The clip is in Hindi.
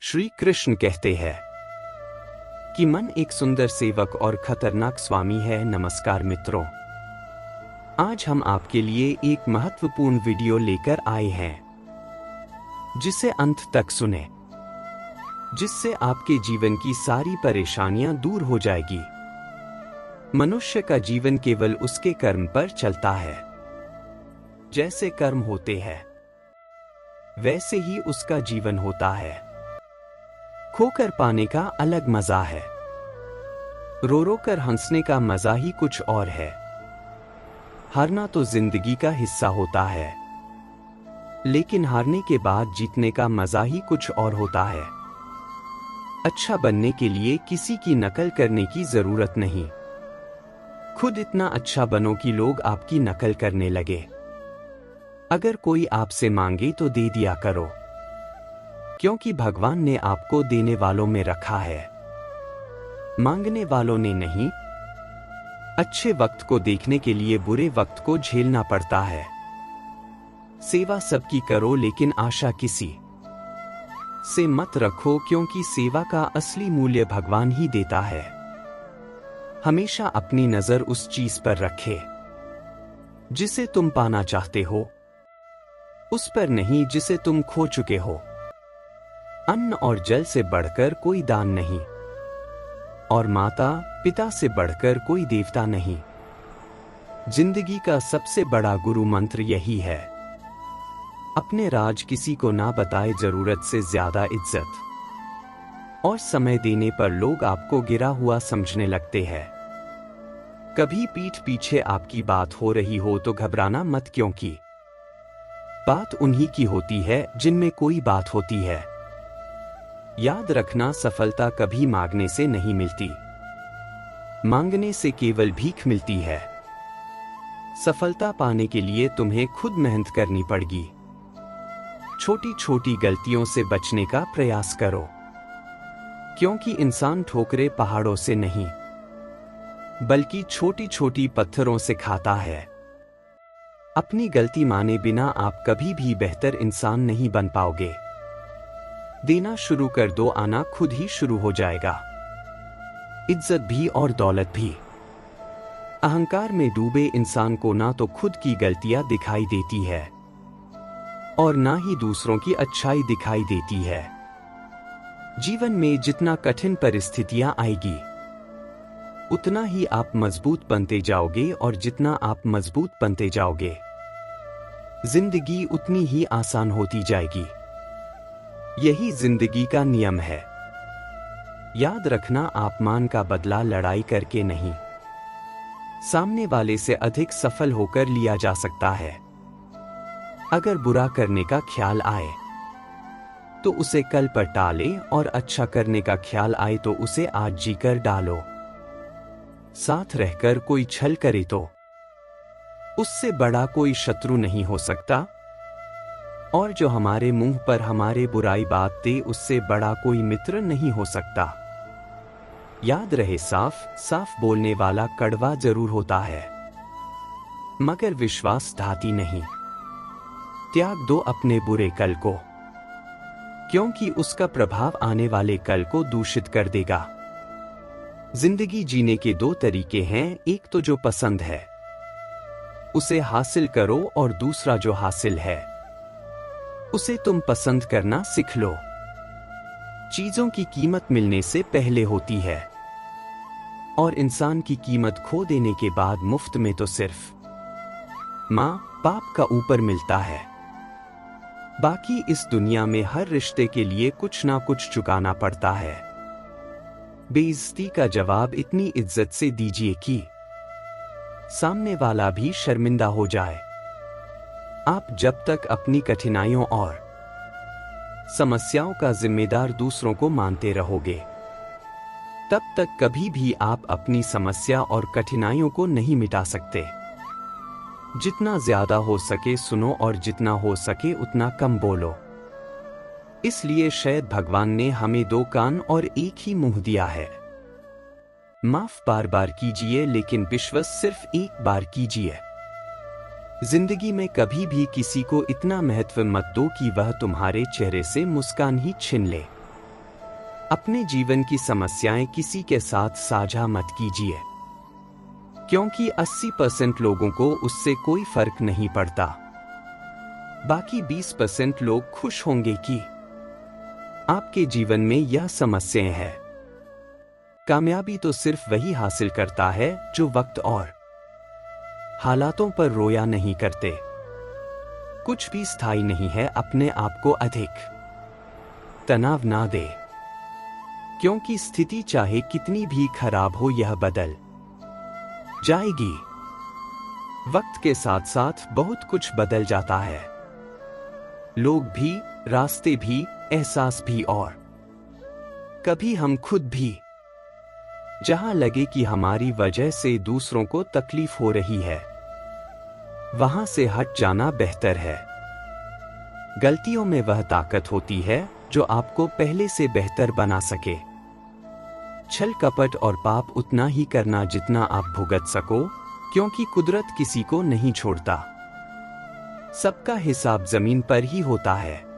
श्री कृष्ण कहते हैं कि मन एक सुंदर सेवक और खतरनाक स्वामी है। नमस्कार मित्रों, आज हम आपके लिए एक महत्वपूर्ण वीडियो लेकर आए हैं, जिसे अंत तक सुने, जिससे आपके जीवन की सारी परेशानियां दूर हो जाएगी। मनुष्य का जीवन केवल उसके कर्म पर चलता है। जैसे कर्म होते हैं वैसे ही उसका जीवन होता है। खोकर पाने का अलग मजा है, रो रो कर हंसने का मजा ही कुछ और है। हारना तो जिंदगी का हिस्सा होता है, लेकिन हारने के बाद जीतने का मजा ही कुछ और होता है। अच्छा बनने के लिए किसी की नकल करने की जरूरत नहीं। खुद इतना अच्छा बनो कि लोग आपकी नकल करने लगे। अगर कोई आपसे मांगे तो दे दिया करो, क्योंकि भगवान ने आपको देने वालों में रखा है, मांगने वालों ने नहीं। अच्छे वक्त को देखने के लिए बुरे वक्त को झेलना पड़ता है। सेवा सबकी करो, लेकिन आशा किसी से मत रखो, क्योंकि सेवा का असली मूल्य भगवान ही देता है। हमेशा अपनी नजर उस चीज पर रखे जिसे तुम पाना चाहते हो, उस पर नहीं जिसे तुम खो चुके हो। अन्न और जल से बढ़कर कोई दान नहीं, और माता पिता से बढ़कर कोई देवता नहीं। जिंदगी का सबसे बड़ा गुरु मंत्र यही है, अपने राज किसी को ना बताए। जरूरत से ज्यादा इज्जत और समय देने पर लोग आपको गिरा हुआ समझने लगते हैं। कभी पीठ पीछे आपकी बात हो रही हो तो घबराना मत, क्योंकि बात उन्हीं की होती है जिनमें कोई बात होती है। याद रखना, सफलता कभी मांगने से नहीं मिलती, मांगने से केवल भीख मिलती है। सफलता पाने के लिए तुम्हें खुद मेहनत करनी पड़ेगी। छोटी छोटी गलतियों से बचने का प्रयास करो, क्योंकि इंसान ठोकरे पहाड़ों से नहीं, बल्कि छोटी छोटी पत्थरों से खाता है। अपनी गलती माने बिना आप कभी भी बेहतर इंसान नहीं बन पाओगे। देना शुरू कर दो, आना खुद ही शुरू हो जाएगा। इज्जत भी और दौलत भी। अहंकार में डूबे इंसान को ना तो खुद की गलतियां दिखाई देती है, और ना ही दूसरों की अच्छाई दिखाई देती है। जीवन में जितना कठिन परिस्थितियां आएगी, उतना ही आप मजबूत बनते जाओगे, और जितना आप मजबूत बनते जाओगे, जिंदगी उतनी ही आसान होती जाएगी। यही जिंदगी का नियम है। याद रखना, अपमान का बदला लड़ाई करके नहीं, सामने वाले से अधिक सफल होकर लिया जा सकता है। अगर बुरा करने का ख्याल आए तो उसे कल पर टाले, और अच्छा करने का ख्याल आए तो उसे आज जीकर डालो। साथ रहकर कोई छल करे तो उससे बड़ा कोई शत्रु नहीं हो सकता, और जो हमारे मुंह पर हमारे बुराई बात दे, उससे बड़ा कोई मित्र नहीं हो सकता। याद रहे, साफ साफ बोलने वाला कड़वा जरूर होता है, मगर विश्वास ढाती नहीं। त्याग दो अपने बुरे कल को, क्योंकि उसका प्रभाव आने वाले कल को दूषित कर देगा। जिंदगी जीने के दो तरीके हैं, एक तो जो पसंद है उसे हासिल करो, और दूसरा जो हासिल है उसे तुम पसंद करना सीख लो। चीजों की कीमत मिलने से पहले होती है, और इंसान की कीमत खो देने के बाद मुफ्त में तो सिर्फ मां बाप का ऊपर मिलता है। बाकी इस दुनिया में हर रिश्ते के लिए कुछ ना कुछ चुकाना पड़ता है। बेइज्जती का जवाब इतनी इज्जत से दीजिए कि सामने वाला भी शर्मिंदा हो जाए। आप जब तक अपनी कठिनाइयों और समस्याओं का जिम्मेदार दूसरों को मानते रहोगे, तब तक कभी भी आप अपनी समस्या और कठिनाइयों को नहीं मिटा सकते। जितना ज्यादा हो सके सुनो, और जितना हो सके उतना कम बोलो। इसलिए शायद भगवान ने हमें दो कान और एक ही मुंह दिया है। माफ बार बार कीजिए, लेकिन विश्वास सिर्फ एक बार कीजिए। जिंदगी में कभी भी किसी को इतना महत्व मत दो कि वह तुम्हारे चेहरे से मुस्कान ही छीन ले। अपने जीवन की समस्याएं किसी के साथ साझा मत कीजिए, क्योंकि 80% लोगों को उससे कोई फर्क नहीं पड़ता। बाकी 20% लोग खुश होंगे कि आपके जीवन में यह समस्याएं हैं। कामयाबी तो सिर्फ वही हासिल करता है जो वक्त और हालातों पर रोया नहीं करते। कुछ भी स्थायी नहीं है। अपने आप को अधिक तनाव ना दे, क्योंकि स्थिति चाहे कितनी भी खराब हो यह बदल जाएगी। वक्त के साथ साथ बहुत कुछ बदल जाता है, लोग भी, रास्ते भी, एहसास भी और कभी हम खुद भी। जहां लगे कि हमारी वजह से दूसरों को तकलीफ हो रही है, वहां से हट जाना बेहतर है। गलतियों में वह ताकत होती है जो आपको पहले से बेहतर बना सके। छल कपट और पाप उतना ही करना जितना आप भुगत सको, क्योंकि कुदरत किसी को नहीं छोड़ता। सबका हिसाब जमीन पर ही होता है।